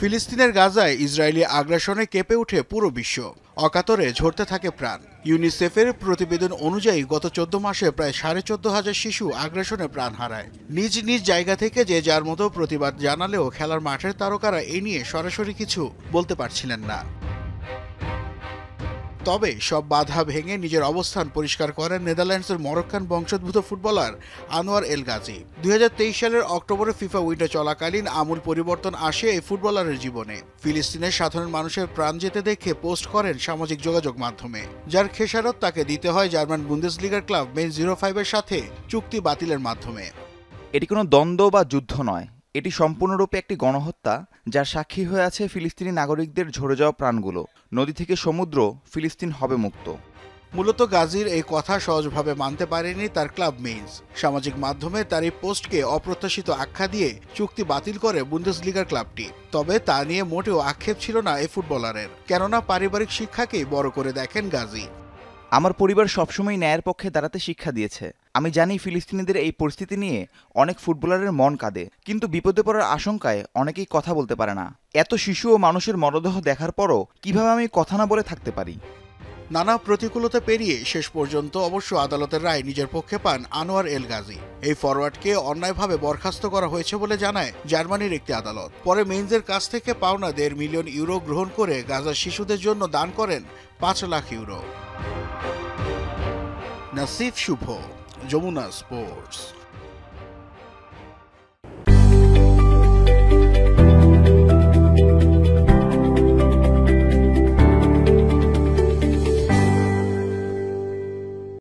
ফিলিস্তিনের গাজায় ইসরায়েলি আগ্রাসনে কেঁপে ওঠে পুরো বিশ্ব। অকাতরে ঝরতে থাকে প্রাণ। ইউনিসেফের প্রতিবেদন অনুযায়ী গত 14 মাসে প্রায় 14,500 শিশু আগ্রাসনে প্রাণ হারায়। নিজ নিজ জায়গা থেকে যে যার মতো প্রতিবাদ জানালেও খেলার মাঠের তারকারা এ নিয়ে সরাসরি কিছু বলতে পারছিলেন না। তবে সব বাধা ভেঙে নিজের অবস্থান পরিষ্কার করেন নেদারল্যান্ডসের মরক্কান বংশোদ্ভূত ফুটবলার আনোয়ার এল গাজী। 2023 সালের অক্টোবরে ফিফা উইন্টার চলাকালীন আমূল পরিবর্তন আসে এই ফুটবলারের জীবনে। ফিলিস্তিনের সাধারণ মানুষের প্রাণ যেতে দেখে পোস্ট করেন সামাজিক যোগাযোগ মাধ্যমে, যার খেসারত তাকে দিতে হয় জার্মান বুন্দেসলিগার ক্লাব মেইনজ 05-এর সাথে চুক্তি বাতিলের মাধ্যমে। এটি কোনো দ্বন্দ্ব বা যুদ্ধ নয়, এটি সম্পূর্ণরূপে একটি গণহত্যা, যার সাক্ষী হয়ে আছে ফিলিস্তিনি নাগরিকদের ঝরে যাওয়া প্রাণগুলো। নদী থেকে সমুদ্র, ফিলিস্তিন হবে মুক্ত। মূলত গাজীর এই কথা সহজভাবে মানতে পারেনি তার ক্লাব মেইনজ। সামাজিক মাধ্যমে তার এই পোস্টকে অপ্রত্যাশিত আখ্যা দিয়ে চুক্তি বাতিল করে বুন্দেসলিগার ক্লাবটি। তবে তা নিয়ে মোটেও আক্ষেপ ছিল না এই ফুটবলারের, কেননা পারিবারিক শিক্ষাকেই বড় করে দেখেন গাজী। আমার পরিবার সবসময় ন্যায়ের পক্ষে দাঁড়াতে শিক্ষা দিয়েছে। আমি জানি ফিলিস্তিনিদের এই পরিস্থিতি নিয়ে অনেক ফুটবলারের মন কাঁদে, কিন্তু বিপদে পড়ার আশঙ্কায় অনেকেই কথা বলতে পারে না। এত শিশু ও মানুষের মরদেহ দেখার পরও কিভাবে আমি কথা না বলে থাকতে পারি? নানা প্রতিকূলতা পেরিয়ে শেষ পর্যন্ত অবশ্য আদালতের রায় নিজের পক্ষে পান আনোয়ার এল গাজী। এই ফরওয়ার্ডকে অন্যায়ভাবে বরখাস্ত করা হয়েছে বলে জানায় জার্মানির একটি আদালত। পরে মেইনজের কাছ থেকে পাওনা 1.5 মিলিয়ন ইউরো গ্রহণ করে গাজার শিশুদের জন্য দান করেন 5 লাখ ইউরো। নাসিফ শুভ, যমুনা স্পোর্টস।